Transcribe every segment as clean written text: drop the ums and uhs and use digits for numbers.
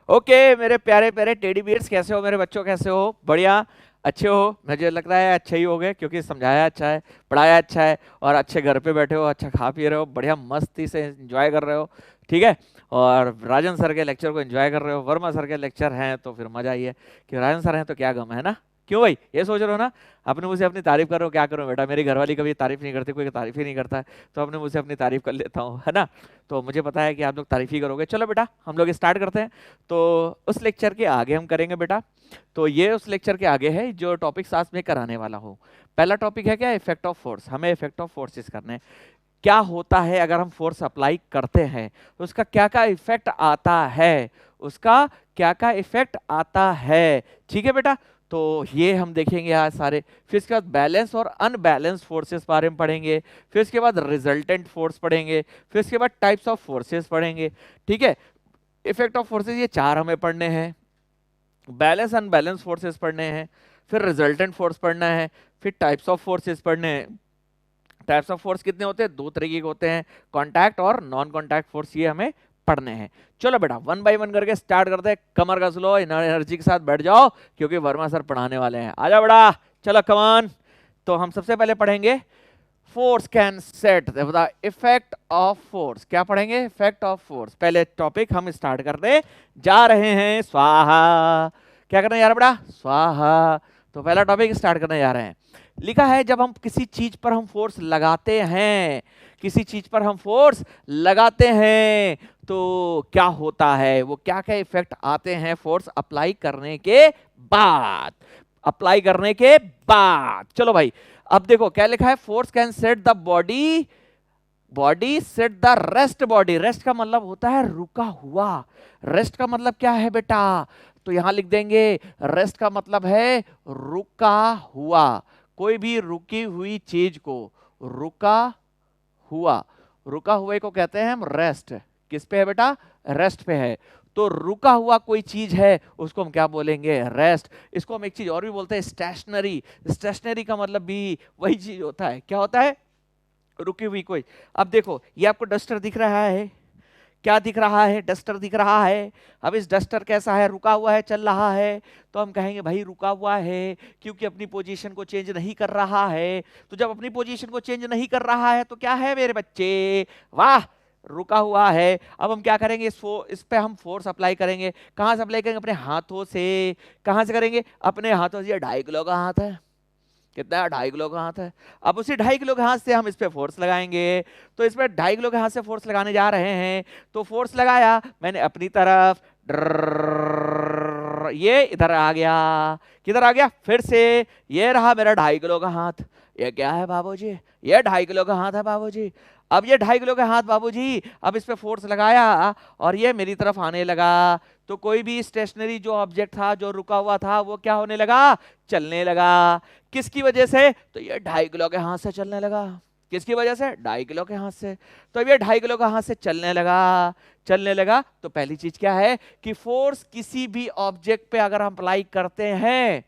Okay मेरे प्यारे प्यारे टेडी बियर्स, कैसे हो मेरे बच्चों, कैसे हो? बढ़िया, अच्छे हो? मुझे लग रहा है अच्छे ही होगे क्योंकि समझाया अच्छा है, पढ़ाया अच्छा है और अच्छे घर पे बैठे हो, अच्छा खा पी रहे हो, बढ़िया मस्ती से एंजॉय कर रहे हो। ठीक है। और राजन सर के लेक्चर को एंजॉय कर रहे हो, वर्मा सर के लेक्चर हैं तो फिर मजा ही है कि राजन सर हैं तो क्या गम है ना। क्यों भाई, ये सोच रहे हो ना? अपने मुझसे अपनी तारीफ कर रहे हो, क्या करूं बेटा, मेरी घरवाली कभी तारीफ नहीं करती, कोई तारीफ ही नहीं करता है, तो अपने मुझसे अपनी तारीफ कर लेता हूँ, है ना। तो मुझे पता है कि आप लोग तारीफ ही करोगे। चलो बेटा हम लोग स्टार्ट करते हैं। तो उस लेक्चर के आगे हम करेंगे बेटा। तो ये उस लेक्चर के आगे है जो टॉपिक साथ में कराने वाला हूँ। पहला टॉपिक है क्या, इफेक्ट ऑफ फोर्स। हमें इफेक्ट ऑफ फोर्सेस करने हैं। क्या होता है अगर हम फोर्स अप्लाई करते हैं तो उसका क्या क्या इफेक्ट आता है, उसका क्या क्या इफेक्ट आता है। ठीक है बेटा। तो ये हम देखेंगे आज सारे। फिर इसके बाद बैलेंस और अनबैलेंस फोर्सेस बारे में पढ़ेंगे। फिर इसके बाद रिजल्टेंट फोर्स पढ़ेंगे। फिर इसके बाद टाइप्स ऑफ फोर्सेस पढ़ेंगे। ठीक है। इफेक्ट ऑफ फोर्सेस ये चार हमें पढ़ने हैं, बैलेंस अनबैलेंस फोर्सेस पढ़ने हैं, फिर रिजल्टेंट फोर्स पढ़ना है, फिर टाइप्स ऑफ फोर्सेस पढ़ने हैं। टाइप्स ऑफ फोर्स कितने होते हैं? दो तरीके के होते हैं, कॉन्टैक्ट और नॉन कॉन्टैक्ट फोर्स, ये हमें पढ़ने हैं। चलो बेटा वन बाय वन करके स्टार्ट करते हैं। कमर कस लो, एनर्जी के साथ बैठ जाओ क्योंकि वर्मा सर पढ़ाने वाले हैं। आ जाओ बेटा, चलो कमान। तो हम सबसे पहले पढ़ेंगे force can set the effect of force. क्या पढ़ेंगे? Effect of force. पहले टॉपिक हम स्टार्ट करने जा रहे हैं, स्वाहा। क्या करने जा रहे हैं बेटा? स्वाहा। तो पहला टॉपिक स्टार्ट करने जा रहे हैं। लिखा है जब हम किसी चीज पर हम फोर्स लगाते हैं, किसी चीज पर हम फोर्स लगाते हैं तो क्या होता है, वो क्या क्या इफेक्ट आते हैं फोर्स अप्लाई करने के बाद। अप्लाई करने के बाद चलो भाई, अब देखो क्या लिखा है, force can set the body, body set the rest body. Rest का मतलब होता है रुका हुआ। रेस्ट का मतलब क्या है बेटा? तो यहां लिख देंगे रेस्ट का मतलब है रुका हुआ। कोई भी रुकी हुई चीज को, रुका हुआ, रुका हुए को कहते हैं हम रेस्ट। किस पे है बेटा? रेस्ट पे है। तो रुका हुआ कोई चीज है उसको हम क्या बोलेंगे? रेस्ट। इसको हम एक चीज और भी बोलते हैं, स्टेशनरी। स्टेशनरी का मतलब भी वही चीज होता है। क्या होता है? रुकी हुई कोई। अब देखो ये आपको डस्टर दिख रहा है, क्या दिख रहा है? डस्टर दिख रहा है। अब इस डस्टर कैसा है? रुका हुआ है, चल रहा है। तो हम कहेंगे भाई रुका हुआ है क्योंकि अपनी पोजीशन को चेंज नहीं कर रहा है। तो जब अपनी पोजीशन को चेंज नहीं कर रहा है तो क्या है मेरे बच्चे? वाह, रुका हुआ है। अब हम क्या करेंगे? इस पे हम फोर्स अप्लाई करेंगे। कहां से अप्लाई करेंगे? अपने हाथों से। कहां से करेंगे? अपने हाथों से। ये 2.5 किलो का हाथ है, कितना? 2.5 किलो का हाथ है। अब उसी 2.5 किलो के हाथ से हम इस पे फोर्स लगाएंगे। तो इसमें 2.5 किलो के हाथ से फोर्स लगाने जा रहे हैं। तो फोर्स लगाया मैंने अपनी तरफ, ये इधर आ गया। किधर आ गया? फिर से ये रहा मेरा 2.5 किलो का हाथ। ये क्या है बाबूजी? ये 2.5 किलो का हाथ है बाबूजी। अब ये 2.5 किलो का हाथ बाबूजी, अब इस पे फोर्स लगाया और ये मेरी तरफ आने लगा। तो कोई भी स्टेशनरी जो ऑब्जेक्ट था, जो रुका हुआ था, वो क्या होने लगा? चलने लगा। किसकी वजह से? तो ये 2.5 किलो के हाथ से चलने लगा। किसकी वजह से? 2.5 किलो के हाथ से। तो अब ये 2.5 किलो का हाथ से चलने लगा। चलने लगा तो पहली चीज क्या है कि फोर्स किसी भी ऑब्जेक्ट पे अगर हम अप्लाई करते हैं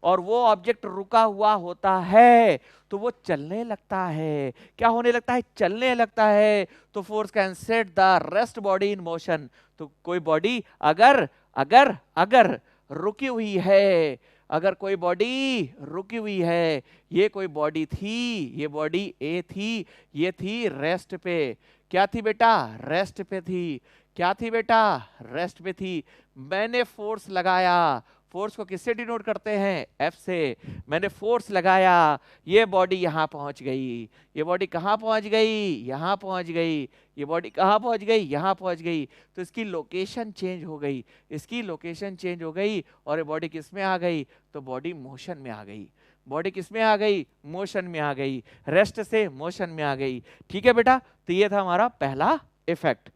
और वो ऑब्जेक्ट रुका हुआ होता है तो वो चलने लगता है। क्या होने लगता है? चलने लगता है। तो force can set the rest body in motion. तो कोई बॉडी अगर अगर अगर रुकी हुई है, अगर कोई बॉडी रुकी हुई है, ये कोई बॉडी थी, ये बॉडी ए थी, ये थी रेस्ट पे। क्या थी बेटा? रेस्ट पे थी। क्या थी बेटा? रेस्ट पे थी। मैंने फोर्स लगाया। फोर्स को किससे डिनोट करते हैं? एफ से। मैंने फोर्स लगाया, ये बॉडी यहां पहुंच गई। ये बॉडी कहां पहुंच गई? यहां पहुंच गई। ये बॉडी कहां पहुंच गई? यहां पहुंच गई। तो इसकी लोकेशन चेंज हो गई, इसकी लोकेशन चेंज हो गई और ये बॉडी किस में आ गई? तो बॉडी मोशन में आ गई। बॉडी किस में आ गई? मोशन में आ गई। रेस्ट से मोशन में आ गई। ठीक है बेटा। तो ये था हमारा पहला इफेक्ट।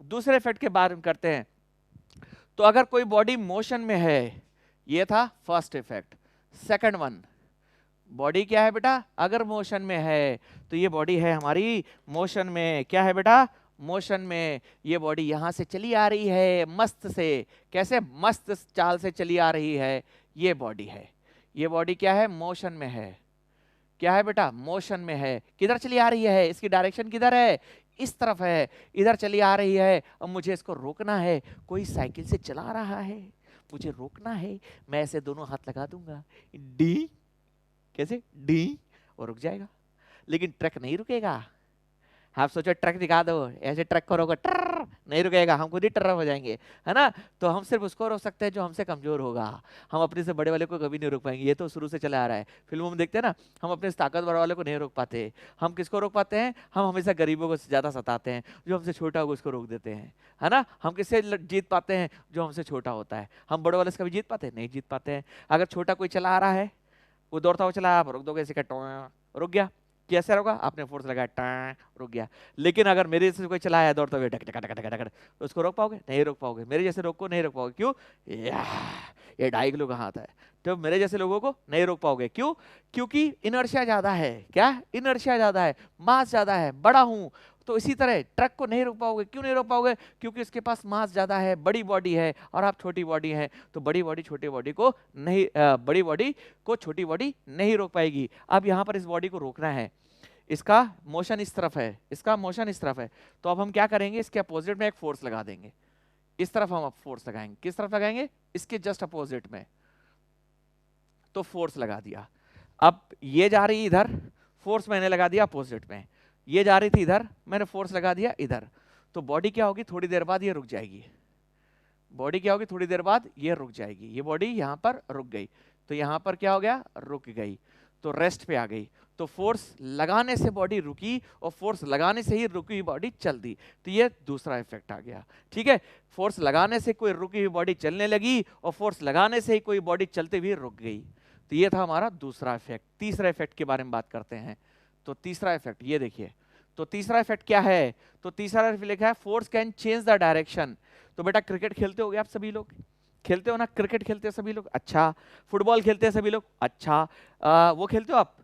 दूसरे इफेक्ट के बारे में करते हैं। तो अगर कोई बॉडी मोशन में है, ये था first effect. Second one, body क्या है बेटा? अगर मोशन में है तो ये बॉडी है हमारी मोशन में। क्या है बेटा? मोशन में। ये बॉडी यहां से चली आ रही है मस्त से। कैसे? मस्त चाल से चली आ रही है। ये बॉडी है, ये बॉडी क्या है? मोशन में है। क्या है बेटा, मोशन में है। किधर चली आ रही है, इसकी डायरेक्शन किधर है, इस तरफ है, इधर चली आ रही है। अब मुझे इसको रोकना है, कोई साइकिल से चला रहा है, मुझे रोकना है, मैं ऐसे दोनों हाथ लगा दूंगा, डी, कैसे डी, और रुक जाएगा। लेकिन ट्रक नहीं रुकेगा। आप सोचो ट्रक दिखा दो, ऐसे ट्रक को रोको, ट्रर नहीं रुकेगा, हम खुद ही टर्र हो जाएंगे, है ना। तो हम सिर्फ उसको रोक सकते हैं जो हमसे कमजोर होगा। हम अपने से बड़े वाले को कभी नहीं रोक पाएंगे, ये तो शुरू से चला आ रहा है। फिल्मों में देखते हैं ना, हम अपने ताकतवर वाले को नहीं रोक पाते। हम किसको रोक पाते हैं, हम हमेशा गरीबों को ज्यादा सताते हैं, जो हमसे छोटा होगा उसको रोक देते हैं, है ना। हम किससे जीत पाते हैं, जो हमसे छोटा होता है। हम बड़े वाले से कभी जीत पाते हैं, नहीं जीत पाते हैं। अगर छोटा कोई चला आ रहा है, वो दौड़ता हुआ चला, आप रोक दोगे, इसे रुक गया, कैसे होगा, आपने फोर्स लगाया, टाँ रुक गया। लेकिन अगर मेरे जैसे कोई चलाया दौड़ता हुआ duck duck duck duck duck, तो उसको रोक पाओगे, नहीं रोक पाओगे। मेरे जैसे लोग को नहीं रोक पाओगे, क्यों, ये 2.5 किलो का हाथ है, तो मेरे जैसे लोगों को नहीं रोक पाओगे। क्यों, क्योंकि इनर्शिया ज्यादा है। क्या, इनर्शिया ज्यादा है, मास ज्यादा है, बड़ा हूं। तो इसी तरह ट्रक को नहीं रोक पाओगे। क्यों नहीं रोक पाओगे, क्योंकि इसके पास मास ज्यादा है, बड़ी बॉडी है, और आप छोटी बॉडी है। तो बड़ी बॉडी छोटी बॉडी को नहीं, बड़ी बॉडी को छोटी बॉडी नहीं रोक पाएगी। अब यहाँ पर इस बॉडी को रोकना है, इसका मोशन इस तरफ है, इसका मोशन इस तरफ है। तो अब हम क्या करेंगे, इसके अपोजिट में एक फोर्स लगा देंगे। इस तरफ हम अब फोर्स लगाएंगे, किस तरफ लगाएंगे, इसके जस्ट अपोजिट में। तो फोर्स लगा दिया। अब ये जा रही इधर, फोर्स मैंने लगा दिया अपोजिट में। ये जा रही थी इधर, मैंने फोर्स लगा दिया इधर। तो बॉडी क्या होगी, थोड़ी देर बाद ये रुक जाएगी। बॉडी क्या होगी, थोड़ी देर बाद ये रुक जाएगी। ये बॉडी यहां पर रुक गई, तो यहां पर क्या हो गया, रुक गई, तो रेस्ट पे आ गई। तो फोर्स लगाने से बॉडी रुकी, और फोर्स लगाने से ही रुकी हुई बॉडी चल दी। तो ये दूसरा इफेक्ट आ गया। ठीक है, फोर्स लगाने से कोई रुकी हुई बॉडी चलने लगी, और फोर्स लगाने से ही कोई बॉडी चलते हुए रुक गई। तो ये था हमारा दूसरा इफेक्ट। तीसरा इफेक्ट के बारे में बात करते हैं। तो तीसरा इफेक्ट ये देखिए, तो तीसरा इफेक्ट क्या है, तो तीसरा इफेक्ट लिखा है force can change the direction. तो बेटा क्रिकेट खेलते होगे आप सभी लोग, खेलते हो ना, क्रिकेट खेलते हैं सभी लोग, अच्छा। फुटबॉल खेलते हैं सभी लोग, अच्छा। वो खेलते हो आप,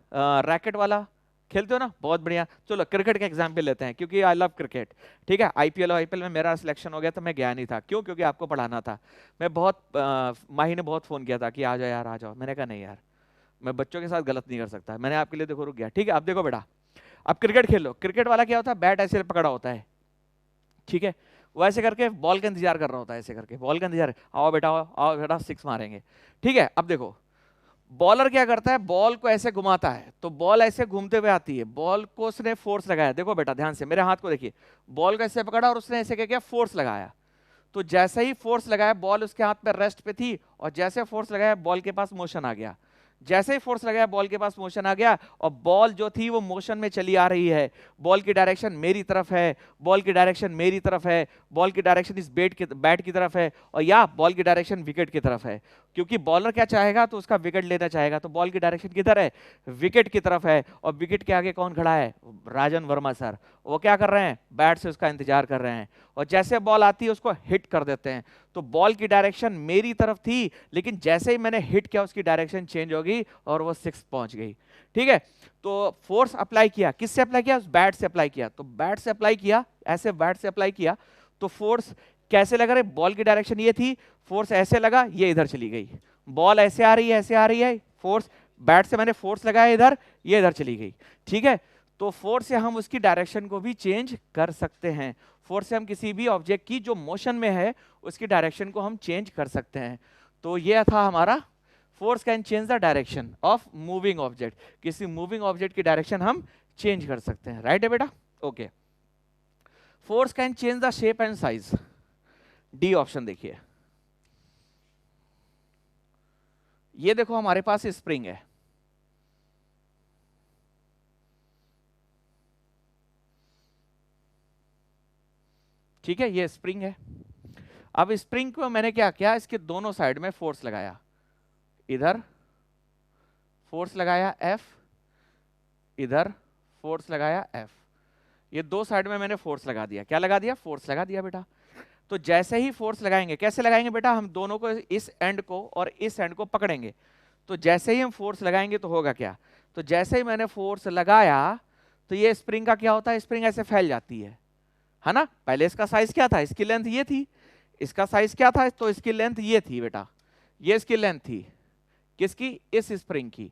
रैकेट वाला खेलते हो ना, बहुत बढ़िया। चलो क्रिकेट का एग्जांपल लेते हैं, क्योंकि आई लव क्रिकेट। ठीक है, आईपीएल में मेरा सिलेक्शन हो गया, तो मैं गया नहीं था। क्यों, क्योंकि आपको पढ़ाना था। मैं बहुत, माही ने बहुत फोन किया था कि आ जाओ यार, आ जाओ। मैंने कहा नहीं यार, मैं बच्चों के साथ गलत नहीं कर सकता। मैंने आपके लिए देखो रुक गया। ठीक है, अब देखो बेटा, अब क्रिकेट खेलो। क्रिकेट वाला क्या होता है, बैट ऐसे पकड़ा होता है, ठीक है, वो ऐसे करके बॉल का इंतजार कर रहा होता है, ऐसे करके बॉल का इंतजार, आओ बेटा आओ, आओ बेटा, 6 मारेंगे। ठीक है, अब देखो बॉलर क्या करता है, बॉल को ऐसे घुमाता है, तो बॉल ऐसे घूमते हुए आती है। बॉल को उसने फोर्स लगाया, देखो बेटा ध्यान से मेरे हाथ को देखिए, बॉल को ऐसे पकड़ा और उसने ऐसे क्या किया, फोर्स लगाया। तो जैसे ही फोर्स लगाया, बॉल उसके हाथ पे रेस्ट पे थी, और जैसे फोर्स लगाया, बॉल के पास मोशन आ गया। जैसे ही फोर्स लगाया, बॉल के पास मोशन आ गया, और बॉल जो थी वो मोशन में चली आ रही है। बॉल की डायरेक्शन मेरी तरफ है, बॉल की डायरेक्शन मेरी तरफ है, बॉल की डायरेक्शन इस बैट की तरफ है, और या बॉल की डायरेक्शन विकेट की तरफ है। क्योंकि बॉलर क्या चाहेगा, तो उसका विकेट लेना चाहेगा, तो बॉल की डायरेक्शन किधर है, विकेट की तरफ है। और विकेट के आगे कौन खड़ा है, राजन वर्मा सर। वो क्या कर रहे हैं, बैट से उसका इंतजार कर रहे हैं, और जैसे बॉल आती है उसको हिट कर देते हैं। तो बॉल की डायरेक्शन मेरी तरफ थी, लेकिन जैसे ही मैंने हिट किया, उसकी डायरेक्शन चेंज हो गई और वो 6 पहुंच गई। ठीक है, तो फोर्स अप्लाई किया, किससे अप्लाई किया, उस बैट से अप्लाई किया। तो बैट से अप्लाई किया, ऐसे बैट से अप्लाई किया, तो फोर्स कैसे लगा रहे, बॉल की डायरेक्शन ये थी, फोर्स ऐसे लगा, ये इधर चली गई। बॉल ऐसे आ रही है, ऐसे आ रही है, फोर्स बैट से मैंने फोर्स लगाया इधर, ये इधर चली गई। ठीक है, तो फोर्स से हम उसकी डायरेक्शन को भी चेंज कर सकते हैं। फोर्स से हम किसी भी ऑब्जेक्ट की जो मोशन में है उसकी डायरेक्शन को हम चेंज कर सकते हैं। तो ये था हमारा force can change the direction of moving object. किसी मूविंग ऑब्जेक्ट की डायरेक्शन हम चेंज कर सकते हैं। राइट है बेटा, okay. Force can change the shape and size, D option देखिए। ये देखो हमारे पास स्प्रिंग है, ठीक है, ये स्प्रिंग है। अब स्प्रिंग को मैंने क्या किया, इसके दोनों साइड में फोर्स लगाया, इधर फोर्स लगाया F, इधर फोर्स लगाया F। ये दो साइड में मैंने फोर्स लगा दिया। क्या लगा दिया, फोर्स लगा दिया बेटा। तो जैसे ही फोर्स लगाएंगे, कैसे लगाएंगे बेटा, हम दोनों को, इस एंड को और इस एंड को पकड़ेंगे। तो जैसे ही हम फोर्स लगाएंगे तो होगा क्या, तो जैसे ही मैंने फोर्स लगाया, तो ये स्प्रिंग का क्या होता है, स्प्रिंग ऐसे फैल जाती है ना। पहले इसका साइज क्या था, इसकी लेंथ ये थी, इसका साइज क्या था, तो इसकी लेंथ ये थी बेटा, ये इसकी लेंथ थी, किसकी, इस स्प्रिंग की।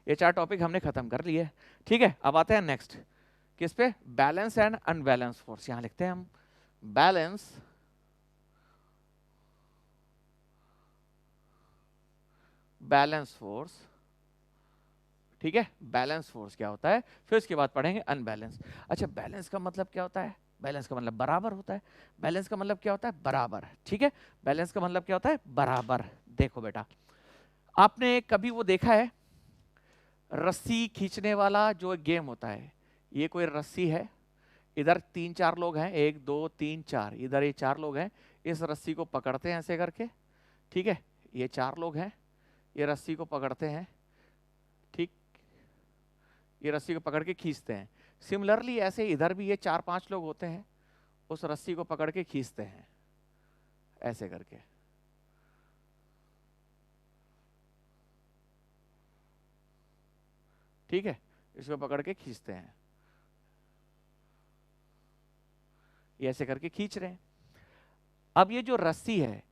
ये 4 टॉपिक हमने खत्म कर लिए। ठीक है, अब आते हैं नेक्स्ट किस पे, बैलेंस एंड अनबैलेंस फोर्स। यहां लिखते हैं हम बैलेंस बैलेंस फोर्स। ठीक है, बैलेंस फोर्स क्या होता है, फिर उसके बाद पढ़ेंगे अनबैलेंस। अच्छा, बैलेंस का मतलब क्या होता है, बैलेंस का मतलब बराबर होता है। बैलेंस का मतलब क्या होता है, बराबर। ठीक है, बैलेंस का मतलब क्या होता है, बराबर। देखो बेटा, आपने कभी वो देखा है रस्सी खींचने वाला जो गेम होता है, ये कोई रस्सी है, इधर 3-4 लोग हैं, 1 2 3 4, इधर ये 4 लोग हैं, इस रस्सी को पकड़ते हैं ऐसे करके। ठीक है, ये 4 लोग हैं, ये रस्सी को पकड़ते हैं, ठीक, ये रस्सी को पकड़ के खींचते हैं। सिमिलरली ऐसे इधर भी ये 4-5 लोग होते हैं, उस रस्सी को पकड़ के खींचते हैं ऐसे करके। ठीक है, इसको पकड़ के खींचते हैं, ये ऐसे करके खींच रहे हैं। अब ये जो रस्सी है,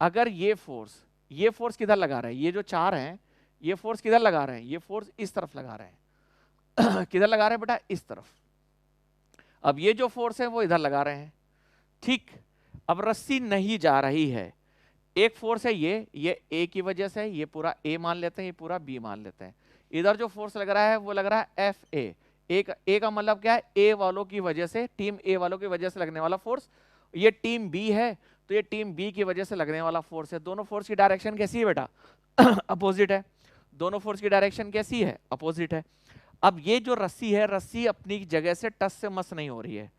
अगर ये फोर्स किधर लगा रहे हैं, ये जो 4 हैं ये फोर्स किधर लगा रहे हैं, ये फोर्स इस तरफ लगा रहे हैं किधर लगा रहे हैं बेटा, इस तरफ। अब ये जो फोर्स है वो इधर लगा रहे हैं। ठीक, अब रस्सी नहीं जा रही है, एक फोर्स है ये ए की वजह से, ये पूरा ए मान लेते हैं, ये पूरा बी मान लेते हैं। इधर जो फोर्स लग रहा है वो लग रहा है एफ ए। एक ए का मतलब क्या है, ए वालों की वजह से, टीम ए वालों की वजह से लगने वाला फोर्स। ये टीम बी है तो ये टीम बी की वजह से लगने वाला फोर्स है। दोनों फोर्स की डायरेक्शन कैसी है बेटा, अपोजिट है। दोनों फोर्स की डायरेक्शन कैसी है, अपोजिट है। अब ये जो रस्सी है, रस्सी अपनी जगह से टस से मस नहीं हो रही है।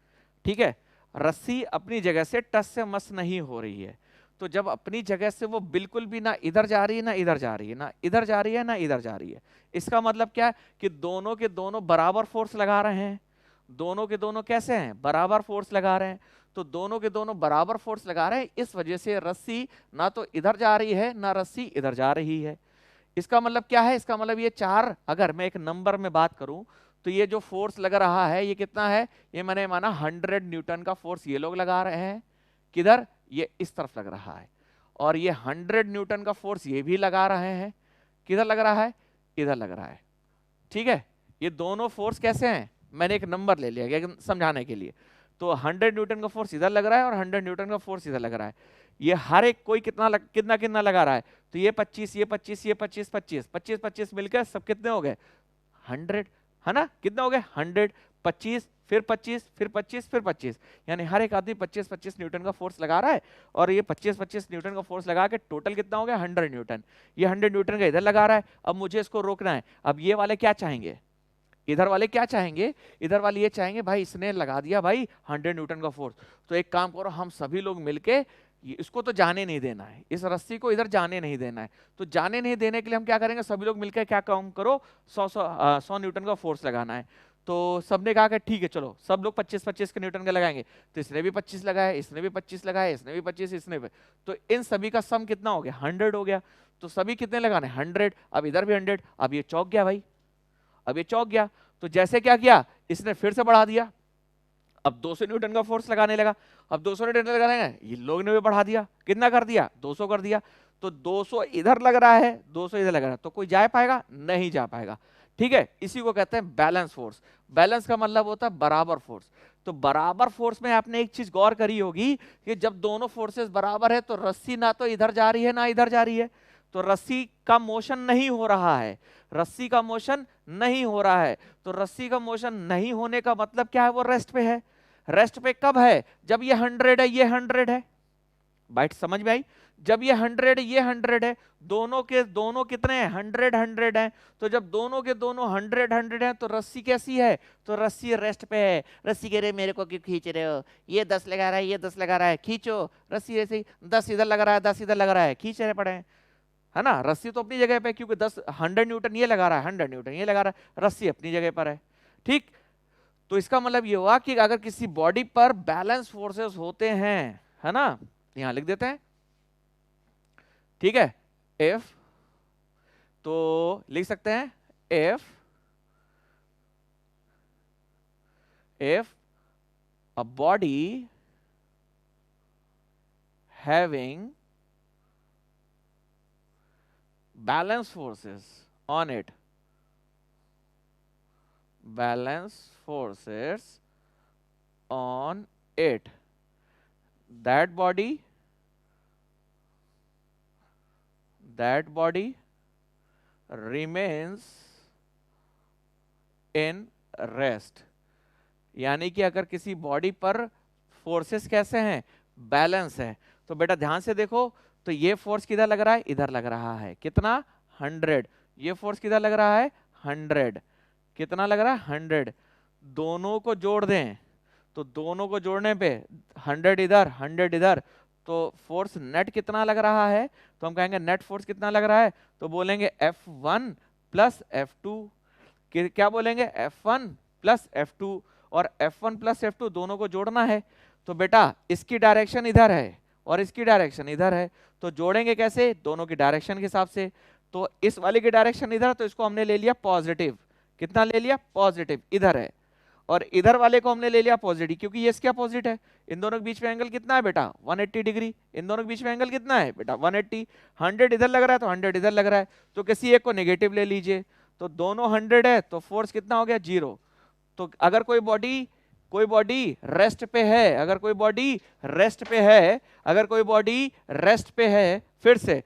ठीक है, रस्सी अपनी जगह से टस से मस नहीं हो रही है। तो जब अपनी जगह से वो बिल्कुल भी ना इधर जा रही है ना इधर जा रही है, ना इधर जा रही है ना इधर जा रही है, इसका मतलब क्या है कि दोनों के दोनों बराबर फोर्स लगा रहे हैं। दोनों के दोनों कैसे हैं, बराबर फोर्स लगा रहे हैं। तो दोनों के दोनों बराबर फोर्स लगा रहे हैं, इस वजह से रस्सी ना तो इधर जा रही है ना रस्सी इधर जा रही है। इसका मतलब क्या है, इसका मतलब ये 4, अगर मैं एक नंबर में बात करूं तो ये जो फोर्स लग रहा है ये कितना है, ये मैंने माना 100 न्यूटन का फोर्स ये लोग लगा रहे हैं। किधर, ये इस तरफ लग रहा है। और ये 100 न्यूटन का फोर्स ये भी लगा रहे हैं, किधर लग रहा है, इधर लग रहा है। ठीक है, ये दोनों फोर्स कैसे हैं, मैंने एक नंबर ले लिया गया समझाने के लिए। तो 100 न्यूटन का फोर्स इधर लग रहा है और 100 न्यूटन का फोर्स इधर लग रहा है। ये हर एक कोई कितना कितना लगा रहा है, तो ये 25 ये 25 ये 25 25 25 25 मिलकर सब कितने हो गए, 100, है ना, कितने हो गए 100, 25 फिर 25 फिर 25 फिर 25, यानी हर एक आदमी 25 25 न्यूटन का फोर्स लगा रहा है। और ये 25 25 न्यूटन का फोर्स लगा के टोटल कितना हो गया 100 न्यूटन। ये 100 न्यूटन का इधर लगा रहा है, अब मुझे इसको रोकना है। अब ये वाले क्या चाहेंगे, इधर वाले क्या चाहेंगे, इधर वाले ये चाहेंगे भाई इसने लगा दिया भाई 100 न्यूटन का फोर्स, तो एक काम करो हम सभी लोग मिलके इसको तो जाने नहीं देना है, इस रस्सी को इधर जाने नहीं देना है। तो जाने नहीं देने के लिए हम क्या करेंगे, सभी लोग मिलकर क्या काम करो, 100 न्यूटन का फोर्स लगाना है। तो सबने कहा कि ठीक है चलो सब लोग 25 25 के न्यूटन का लगाएंगे। तो इसने भी 25 लगाया, इसने भी 25 लगाया, इसने भी 25, इसने भी, तो इन सभी का सम कितना हो गया 100 हो गया। तो सभी कितने लगाने 100, अब इधर भी 100, अब ये चौक गया भाई, अब ये चौक गया। तो जैसे क्या किया, इसने फिर से बढ़ा दिया, अब 200 न्यूटन का फोर्स लगाने लगा। अब 200 न्यूटन लगाएंगे, ये लोग ने भी बढ़ा दिया, कितना कर दिया 200 कर दिया। तो 200 इधर लग रहा है 200 इधर लग रहा है, तो कोई जा पाएगा, नहीं जा पाएगा। ठीक है, इसी को कहते हैं बैलेंस फोर्स। बैलेंस का मतलब होता है बराबर फोर्स। तो बराबर फोर्स में आपने एक चीज गौर करी होगी कि जब दोनों फोर्सेस बराबर है तो रस्सी ना तो इधर जा रही है ना इधर जा रही है, तो रस्सी का मोशन नहीं हो रहा है, रस्सी का मोशन नहीं हो रहा है। तो रस्सी का मोशन नहीं होने का मतलब क्या है, वो रेस्ट पे है। रेस्ट पे कब है, जब ये 100 है ये 100 है, बाइट समझ में आई, जब ये 100 ये 100 है, दोनों के दोनों कितने हैं 100 100 हैं। तो जब दोनों के दोनों 100 100 हैं तो रस्सी कैसी है, तो रस्सी रेस्ट पे है। रस्सी कह रहे मेरे को क्यों खींच रहे हो, ये 10 लगा रहा है ये 10 लगा रहा है, खींचो रस्सी, ऐसे 10 इधर लगा रहा है 10 इधर लगा रहा है, खींच रहे पड़े हैं, है ना। रस्सी तो अपनी जगह पे, क्योंकि 100 न्यूटन ये लगा रहा है 100 न्यूटन ये लगा रहा है, रस्सी अपनी जगह पर है। ठीक, तो इसका मतलब ये हुआ कि अगर किसी बॉडी पर बैलेंस फोर्सेस होते हैं, है ना, यहां लिख देते हैं, ठीक है, इफ, तो लिख सकते हैं if a body having balance forces on it, balance forces on it, that body remains in rest। यानी कि अगर किसी बॉडी पर फोर्सेस कैसे हैं, बैलेंस है, तो बेटा ध्यान से देखो, तो ये फोर्स किधर लग रहा है, इधर लग रहा है, कितना 100, ये फोर्स किधर लग रहा है 100, कितना लग रहा है 100, दोनों को जोड़ दें, तो दोनों को जोड़ने पे 100 इधर 100 इधर, तो फोर्स नेट कितना लग रहा है, तो हम कहेंगे नेट फोर्स कितना लग रहा है, तो बोलेंगे F1 प्लस F2, क्या बोलेंगे F1 प्लस F2, और F1 प्लस F2 दोनों को जोड़ना है, तो बेटा इसकी डायरेक्शन इधर है और इसकी डायरेक्शन इधर है, तो जोड़ेंगे कैसे, दोनों की डायरेक्शन के हिसाब से, तो इस वाले की डायरेक्शन इधर, तो इसको हमने ले लिया पॉजिटिव, कितना ले लिया पॉजिटिव इधर है, और इधर वाले को हमने ले लिया पॉजिटिव, क्योंकि ये इसके अपोजिट है। इन दोनों के बीच में एंगल कितना है बेटा 180 डिग्री, इन दोनों के बीच में एंगल कितना है बेटा 180, 100 इधर लग रहा है तो 100 इधर लग रहा है, तो किसी एक को नेगेटिव ले लीजिए, तो दोनों 100 है, तो फोर्स कितना हो गया 0। तो अगर कोई बॉडी रेस्ट पे है, अगर कोई बॉडी रेस्ट पे है, अगर कोई बॉडी रेस्ट पे है, फिर से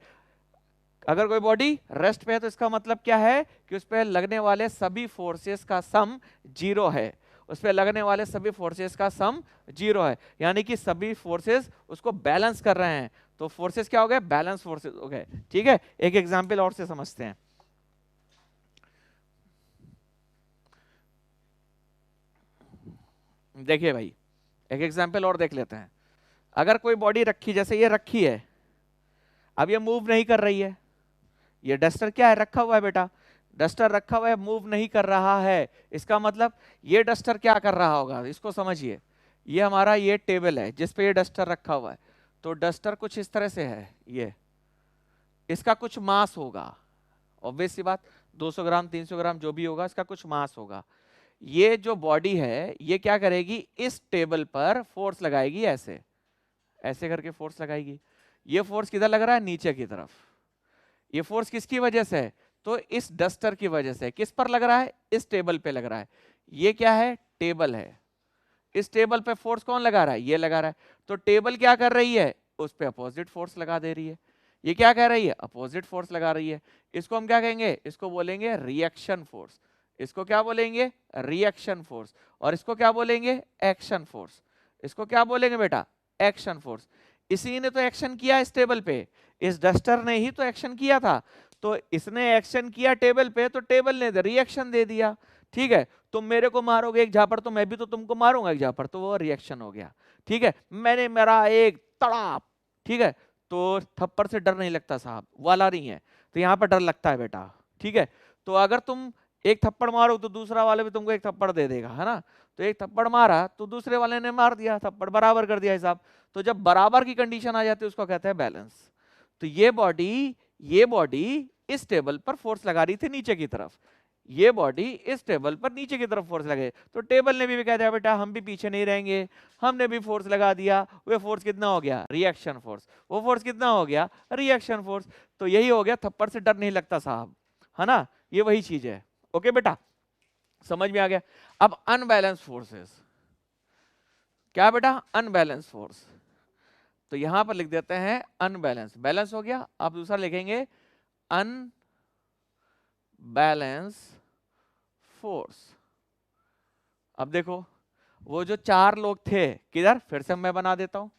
अगर कोई बॉडी रेस्ट पे है, तो इसका मतलब क्या है कि उस पर लगने वाले सभी फोर्सेस का सम 0 है, उस पर लगने वाले सभी फोर्सेस का सम 0 है, यानी कि सभी फोर्सेस उसको बैलेंस कर रहे हैं, तो फोर्सेस क्या हो गए, बैलेंस फोर्सेस हो गए। ठीक है, एक एग्जांपल और से समझते हैं। देखिए भाई, एक एग्जांपल और देख लेते हैं। अगर कोई बॉडी रखी, जैसे ये रखी है, अब ये मूव नहीं कर रही है, ये डस्टर क्या है, रखा हुआ है बेटा, डस्टर रखा हुआ है, मूव नहीं कर रहा है, इसका मतलब ये डस्टर क्या कर रहा होगा, इसको समझिए, ये हमारा ये टेबल है जिस पे ये डस्टर रखा हुआ है, तो डस्टर कुछ इस तरह से है, ये इसका कुछ मास होगा, ऑब्वियस सी बात, 200 ग्राम 300 ग्राम जो भी होगा, इसका कुछ मास होगा। ये जो बॉडी है ये क्या करेगी, इस टेबल पर फोर्स लगाएगी, ऐसे ऐसे करके फोर्स लगाएगी, ये फोर्स किधर लग रहा है, नीचे की तरफ, ये फोर्स किसकी वजह से है, तो इस डस्टर की वजह से, किस पर लग रहा है, इस टेबल पे लग रहा है, ये क्या है, टेबल है, इस टेबल पे फोर्स कौन लगा रहा है, ये लगा रहा है, तो टेबल क्या कर रही है, उस पे अपोजिट फोर्स लगा दे रही है, ये क्या कह रही है, अपोजिट फोर्स लगा रही है, इसको हम क्या कहेंगे, इसको बोलेंगे रिएक्शन फोर्स, इसको क्या बोलेंगे, रिएक्शन फोर्स, और इसको क्या बोलेंगे, एक्शन फोर्स, इसको क्या बोलेंगे बेटा, एक्शन फोर्स। इसी ने तो एक्शन किया इस टेबल पे, इस डस्टर ने ही तो एक्शन किया था, तो इसने एक्शन किया टेबल पे, तो टेबल ने रिएक्शन दे दिया। ठीक है, तुम मेरे को मारोगे एक झापड़, तो मैं भी तो तुमको मारूंगा एक झापड़, तो वो रिएक्शन हो गया। ठीक है, मैंने मेरा एक तड़ाप, ठीक है, तो थप्पड़ से डर नहीं लगता साहब, वाला नहीं है, तो यहाँ पर डर लगता है बेटा। ठीक है, तो अगर तुम एक थप्पड़ मारो तो दूसरा वाले भी तुमको एक थप्पड़ दे देगा, है ना, तो एक थप्पड़ मारा तो दूसरे वाले ने मार दिया, थप्पड़ बराबर कर दिया हिसाब, तो जब बराबर की कंडीशन आ जाती है उसको कहते हैं बैलेंस। तो ये बॉडी इस टेबल पर फोर्स लगा रही थी नीचे की तरफ, ये बॉडी इस टेबल पर नीचे की तरफ फोर्स लगे, तो टेबल ने भी कह दिया बेटा हम भी पीछे नहीं रहेंगे, हमने भी फोर्स लगा दिया, वो फोर्स कितना हो गया, रिएक्शन फोर्स, वो फोर्स कितना हो गया, रिएक्शन फोर्स। तो यही हो गया, थप्पड़ से डर नहीं लगता साहब, है ना, ये वही चीज है। ओके बेटा, समझ में आ गया। अब अनबैलेंस फोर्सेस, क्या बेटा, अनबैलेंस फोर्स, तो यहां पर लिख देते हैं अनबैलेंस, बैलेंस हो गया, आप दूसरा लिखेंगे अनबैलेंस फोर्स। अब देखो, वो जो 4 लोग थे किधर, फिर से मैं बना देता हूं,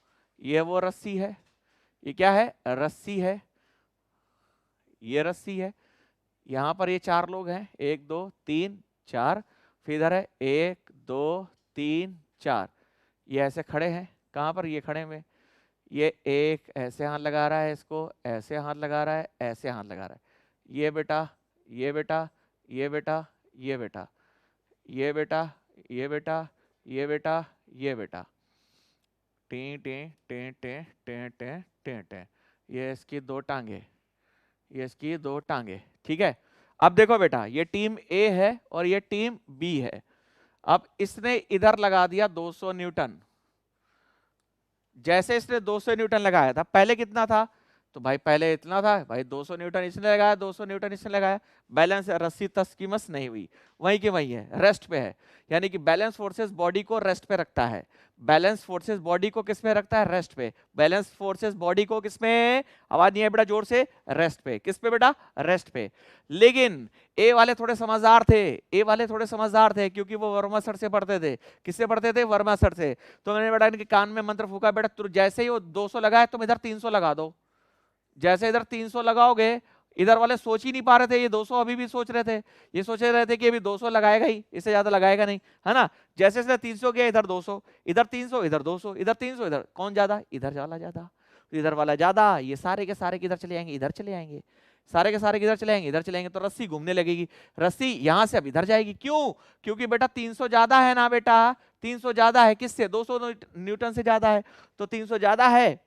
ये वो रस्सी है, ये क्या है, रस्सी है, ये रस्सी है, यहां पर ये 4 लोग हैं, 1 2 3 4, फिर इधर है 1 2 3 4, ये ऐसे खड़े हैं, कहां पर ये खड़े हुए, ये एक ऐसे हाथ लगा रहा है, इसको ऐसे हाथ लगा रहा है, ऐसे हाथ लगा रहा है, ये बेटा ये बेटा ये बेटा ये बेटा ये बेटा ये बेटा ये बेटा ये बेटा, T T T T T T T T, ये इसकी 2 टांगे, ये इसकी 2 टांगे। ठीक है, अब देखो बेटा, ये टीम ए है और ये टीम बी है, अब इसने इधर लगा दिया 200 न्यूटन, जैसे इसने 200 न्यूटन लगाया था, पहले कितना था तो भाई पहले इतना था भाई, 200 न्यूटन इसने लगाया, 200 न्यूटन इसने लगाया, बैलेंस रस्सी तस की मस नहीं हुई, वहीं की वहीं है, रेस्ट पे है। यानी कि बैलेंस फोर्सेस बॉडी को रेस्ट पे रखता है। बैलेंस फोर्सेस बॉडी को किस में रखता है? रेस्ट पे। बैलेंस फोर्सेस बॉडी को किस में, आवाज नहीं है बेटा जोर से, रेस्ट पे। किस पे बेटा? रेस्ट पे। लेकिन ए वाले थोड़े समझदार थे, ए वाले थोड़े समझदार थे, क्योंकि वो वर्मा सर से पढ़ते थे। किससे पढ़ते थे? वर्मा सर से। तो मैंने बेटा इनके कान में मंत्र फूका, बेटा तुम जैसे ही वो 200 लगाए तुम इधर 300 लगा दो। जैसे इधर 300 लगाओगे, इधर वाले सोच ही नहीं पा रहे थे, ये 200 अभी भी सोच रहे थे, ये सोच रहे थे कि अभी 200 लगाएगा ही, इससे ज्यादा लगाएगा नहीं, है ना। जैसे इसने 300 किया, इधर 200, इधर 300, इधर 200, इधर 300, इधर कौन ज्यादा? इधर वाला ज्यादा। इधर वाला ज्यादा, ये सारे के सारे किधर चले जाएंगे? इधर चले जाएंगे। सारे के सारे किधर चले जाएंगे? इधर चले जाएंगे। तो रस्सी घूमने लगेगी, रस्सी यहां से अब इधर जाएगी। क्यों? क्योंकि बेटा 300 ज्यादा है ना बेटा, 300 ज्यादा है किससे? 200 न्यूटन से ज्यादा है। तो 300 ज्यादा है,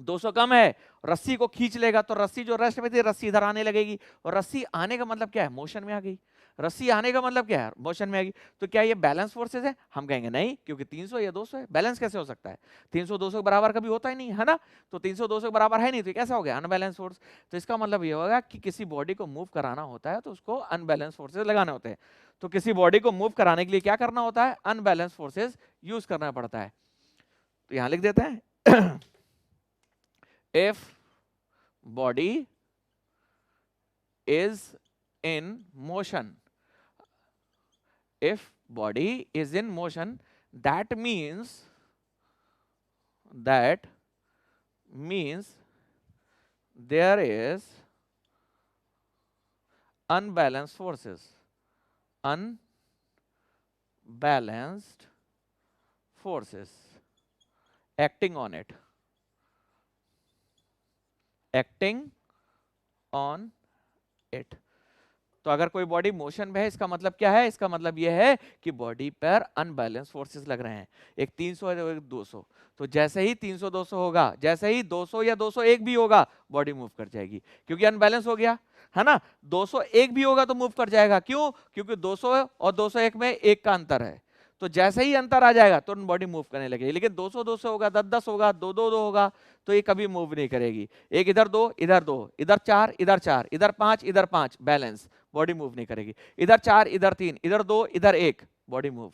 200 कम है, रस्सी को खींच लेगा। तो रस्सी जो रेस्ट में थी, रस्सी इधर आने लगेगी। और रस्सी आने का मतलब क्या है? मोशन में आ गई। रस्सी आने का मतलब क्या है? मोशन में आ गई। तो क्या ये बैलेंस फोर्सेस है? हम कहेंगे नहीं, क्योंकि 300 या 200 है, बैलेंस कैसे हो सकता है? 300 200 के बराबर कभी होता ही नहीं है ना। तो 300 200 के बराबर है नहीं, तो कैसा हो गया? Unbalance force. तो इसका मतलब ये होगा कि किसी बॉडी को मूव कराना होता है तो उसको अनबैलेंस फोर्सेस लगाने होते हैं। तो किसी बॉडी को मूव कराने के लिए क्या करना होता है? अनबैलेंस फोर्सेस यूज करना पड़ता है। तो यहां लिख देते हैं if body is in motion, if body is in motion, that means there is unbalanced forces, unbalanced forces acting on it, acting on it. तो अगर कोई बॉडी मोशन में है, इसका मतलब क्या है? इसका मतलब यह है कि बॉडी पर अनबैलेंस फोर्सेस लग रहे हैं। एक 300 है, एक 200। तो जैसे ही 300 200 होगा, जैसे ही 200 या 201 भी होगा, बॉडी मूव कर जाएगी, क्योंकि अनबैलेंस हो गया, है ना। 201 भी होगा तो मूव कर जाएगा। क्यों? क्योंकि 200 और 201 में 1 का अंतर है। तो जैसे ही अंतर आ जाएगा तो बॉडी मूव करने लगेगी। लेकिन 200 200 होगा, 10 10 होगा, 2 2 2 होगा, तो ये कभी मूव नहीं करेगी। एक इधर 2 इधर 2, इधर 4 इधर 4, इधर 5 इधर 5, बैलेंस, बॉडी मूव नहीं करेगी। इधर 4 इधर 3, इधर 2 इधर 1, बॉडी मूव।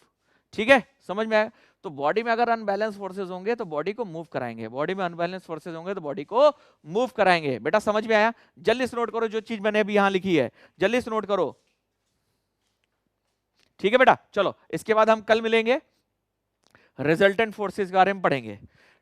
ठीक है, समझ में आया? तो बॉडी में अगर अनबैलेंस फोर्सेस होंगे तो बॉडी को मूव कराएंगे, बॉडी में अनबैलेंस फोर्सेस होंगे तो बॉडी को मूव कराएंगे। बेटा समझ में आया? जल्दी से नोट करो जो चीज मैंने अभी यहां लिखी है, जल्दी से नोट करो। ठीक है बेटा, चलो इसके बाद हम कल मिलेंगे, रिजल्टेंट फोर्सेस के बारे में पढ़ेंगे।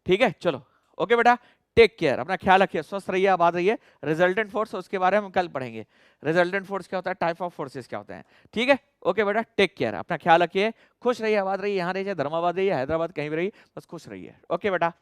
ठीक है, चलो ओके बेटा, टेक केयर, अपना ख्याल रखिए, स्वस्थ रहिए, आबाद रहिए। रिजल्टेंट फोर्स उसके बारे में हम कल पढ़ेंगे। रिजल्टेंट फोर्स क्या होता है, टाइप ऑफ फोर्सेस क्या होते हैं। ठीक है, ओके बेटा, टेक केयर, अपना ख्याल रखिए, खुश रहिए, आबाद रहिए, यहाँ रहिए, धर्माबाद रहिए, हैदराबाद, कहीं भी रहिए, बस खुश रहिए। ओके बेटा।